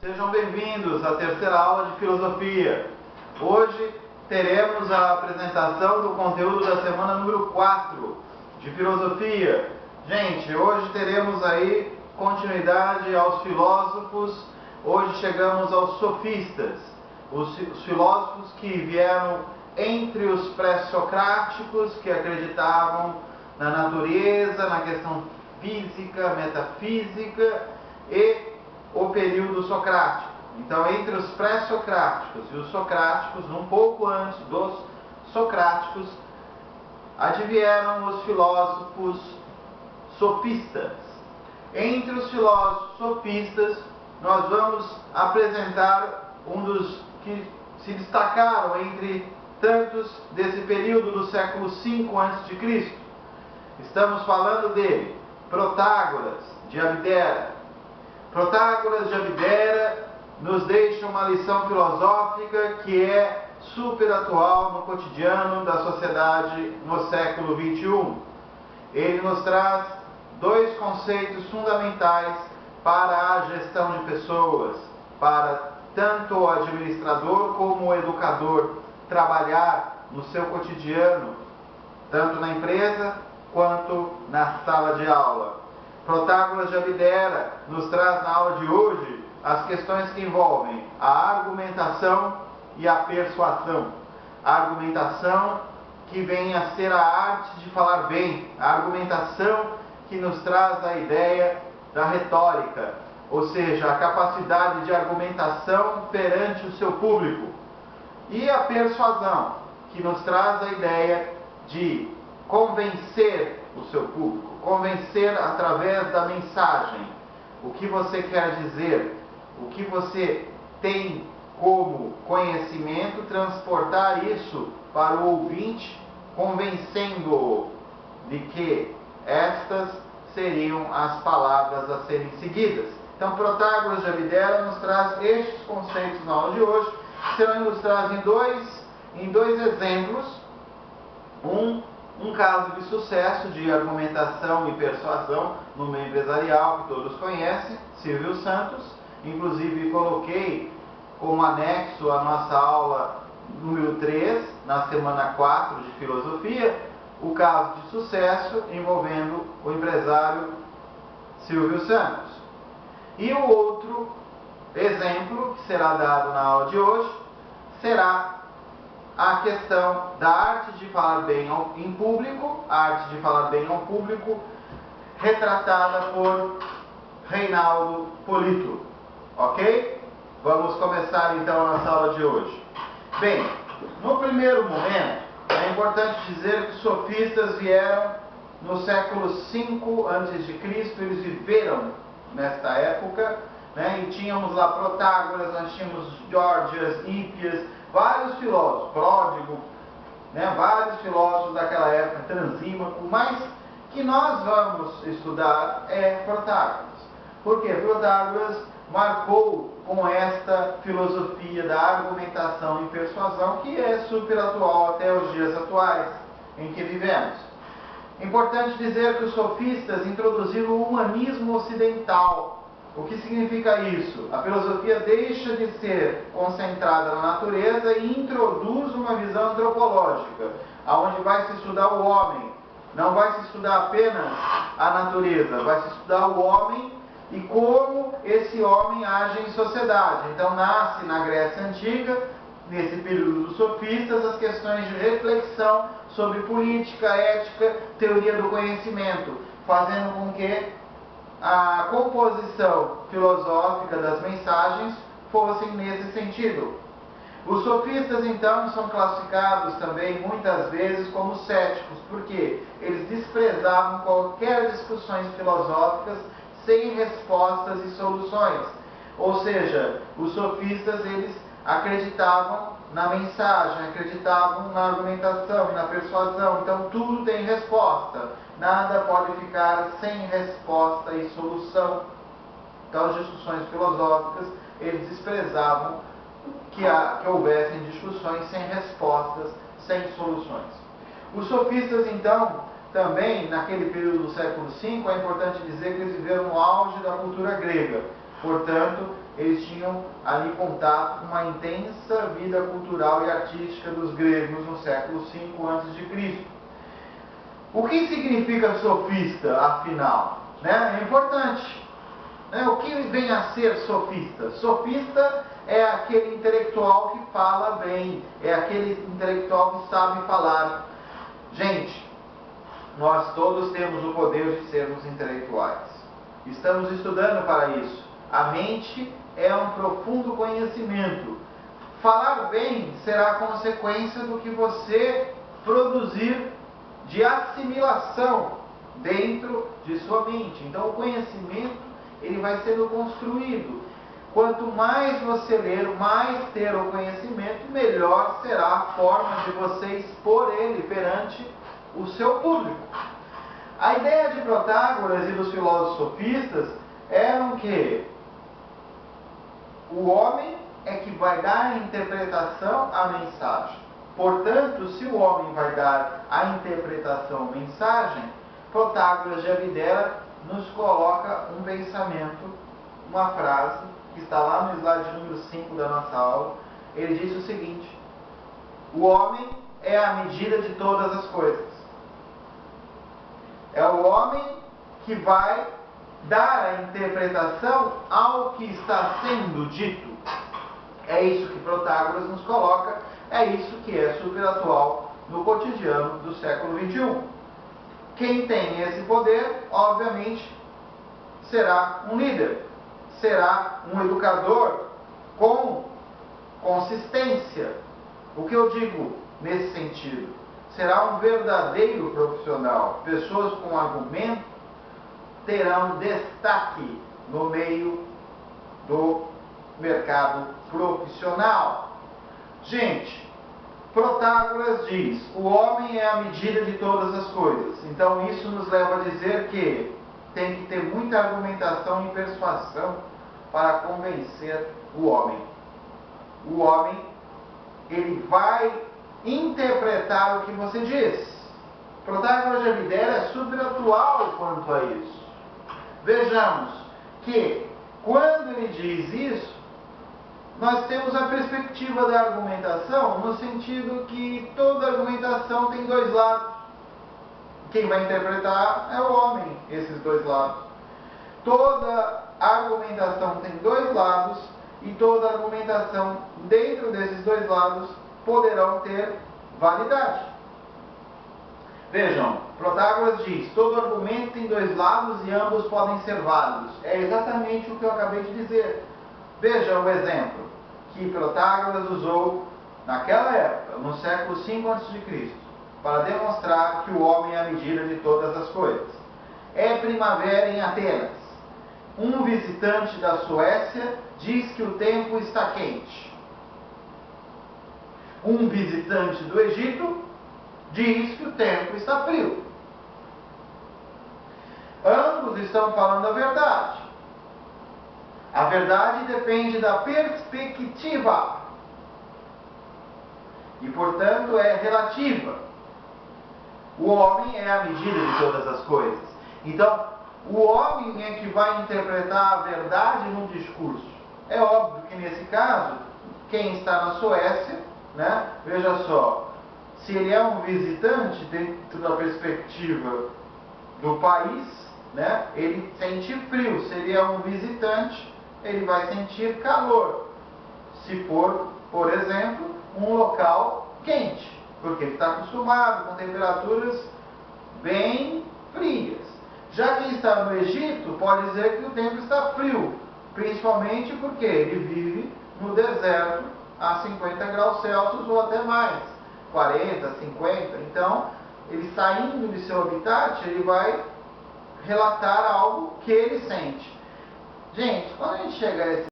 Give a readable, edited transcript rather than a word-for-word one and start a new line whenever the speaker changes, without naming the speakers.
Sejam bem-vindos à terceira aula de filosofia. Hoje teremos a apresentação do conteúdo da semana número 4 de filosofia. Gente, hoje teremos aí continuidade aos filósofos. Hoje chegamos aos sofistas, os filósofos que vieram entre os pré-socráticos, que acreditavam na natureza, na questão física, metafísica, e o período socrático. Então, entre os pré-socráticos e os socráticos, um pouco antes dos socráticos, advieram os filósofos sofistas. Entre os filósofos sofistas, nós vamos apresentar um dos que se destacaram entre tantos desse período do século V a.C. Estamos falando dele, Protágoras de Abdera. Protágoras de Abdera nos deixa uma lição filosófica que é super atual no cotidiano da sociedade no século XXI. Ele nos traz dois conceitos fundamentais para a gestão de pessoas, para tanto o administrador como o educador trabalhar no seu cotidiano, tanto na empresa quanto na sala de aula. Protágoras de Abdera nos traz na aula de hoje as questões que envolvem a argumentação e a persuasão. A argumentação que vem a ser a arte de falar bem, a argumentação que nos traz a ideia da retórica, ou seja, a capacidade de argumentação perante o seu público. E a persuasão, que nos traz a ideia de convencer o seu público, convencer através da mensagem, o que você quer dizer, o que você tem como conhecimento, transportar isso para o ouvinte, convencendo-o de que estas seriam as palavras a serem seguidas. Então, Protágoras de Abdera nos traz estes conceitos na aula de hoje, que serão ilustrados em dois exemplos. Um caso de sucesso de argumentação e persuasão no meio empresarial, que todos conhecem, Silvio Santos. Inclusive, coloquei como anexo à nossa aula número 3, na semana 4 de filosofia, o caso de sucesso envolvendo o empresário Silvio Santos. E o outro exemplo que será dado na aula de hoje será a questão da arte de falar bem em público, a arte de falar bem ao público, retratada por Reinaldo Polito. Ok? Vamos começar então a nossa aula de hoje. Bem, no primeiro momento, é importante dizer que os sofistas vieram no século V a.C., eles viveram nesta época, né? E tínhamos lá Protágoras, nós tínhamos Gorgias, Hippias, vários filósofos, Pródigo, né? Vários filósofos daquela época, Transímaco, mas que nós vamos estudar é Protágoras. Por quê? Protágoras marcou com esta filosofia da argumentação e persuasão que é super atual até os dias atuais em que vivemos. Importante dizer que os sofistas introduziram o humanismo ocidental. O que significa isso? A filosofia deixa de ser concentrada na natureza e introduz uma visão antropológica, onde vai se estudar o homem. Não vai se estudar apenas a natureza, vai se estudar o homem e como esse homem age em sociedade. Então nasce na Grécia Antiga, nesse período dos sofistas, as questões de reflexão sobre política, ética, teoria do conhecimento, fazendo com que a composição filosófica das mensagens fosse nesse sentido. Os sofistas, então, são classificados também muitas vezes como céticos, porque eles desprezavam qualquer discussões filosóficas sem respostas e soluções. Ou seja, os sofistas, eles acreditavam na mensagem, acreditavam na argumentação e na persuasão. Então tudo tem resposta, nada pode ficar sem resposta e solução. Então as discussões filosóficas, eles desprezavam que houvessem discussões sem respostas, sem soluções. Os sofistas, então, também naquele período do século V, é importante dizer que eles viveram no auge da cultura grega. Portanto, eles tinham ali contato com uma intensa vida cultural e artística dos gregos no século V a.C. O que significa sofista, afinal? É importante. O que vem a ser sofista? Sofista é aquele intelectual que fala bem, é aquele intelectual que sabe falar. Gente, nós todos temos o poder de sermos intelectuais. Estamos estudando para isso. A mente é um profundo conhecimento. Falar bem será consequência do que você produzir de assimilação dentro de sua mente. Então o conhecimento ele vai sendo construído. Quanto mais você ler, mais ter o conhecimento, melhor será a forma de você expor ele perante o seu público. A ideia de Protágoras e dos filósofos sofistas eram que o homem é que vai dar a interpretação à mensagem. Portanto, se o homem vai dar a interpretação à mensagem, Protágoras de Abdera nos coloca um pensamento, uma frase, que está lá no slide número 5 da nossa aula. Ele diz o seguinte: o homem é a medida de todas as coisas. É o homem que vai dar a interpretação ao que está sendo dito. É isso que Protágoras nos coloca, é isso que é super atual no cotidiano do século XXI. Quem tem esse poder, obviamente, será um líder, será um educador com consistência. O que eu digo nesse sentido? Será um verdadeiro profissional. Pessoas com argumento terão destaque no meio do mercado profissional. Gente, Protágoras diz: o homem é a medida de todas as coisas. Então isso nos leva a dizer que tem que ter muita argumentação e persuasão para convencer o homem. O homem, ele vai interpretar o que você diz. Protágoras de Abdera é super atual quanto a isso. Vejamos que quando ele diz isso, nós temos a perspectiva da argumentação no sentido que toda argumentação tem dois lados. Quem vai interpretar é o homem, esses dois lados. Toda argumentação tem dois lados e toda argumentação dentro desses dois lados poderão ter validade. Vejam, Protágoras diz: todo argumento tem dois lados e ambos podem ser válidos. É exatamente o que eu acabei de dizer. Veja o exemplo que Protágoras usou naquela época, no século V a.C., para demonstrar que o homem é a medida de todas as coisas. É primavera em Atenas. Um visitante da Suécia diz que o tempo está quente. Um visitante do Egito diz que o tempo está frio. Ambos estão falando a verdade. A verdade depende da perspectiva. E, portanto, é relativa. O homem é a medida de todas as coisas. Então, o homem é que vai interpretar a verdade num discurso. É óbvio que, nesse caso, quem está na Suécia, veja só, se ele é um visitante dentro da perspectiva do país, ele sente frio. Se ele é um visitante, ele vai sentir calor. Se for, por exemplo, um local quente, porque ele está acostumado com temperaturas bem frias. Já quem está no Egito pode dizer que o tempo está frio, principalmente porque ele vive no deserto a 50 graus Celsius ou até mais, 40, 50. Então, ele saindo de seu habitat, ele vai relatar algo que ele sente. Gente, quando a gente chega a esse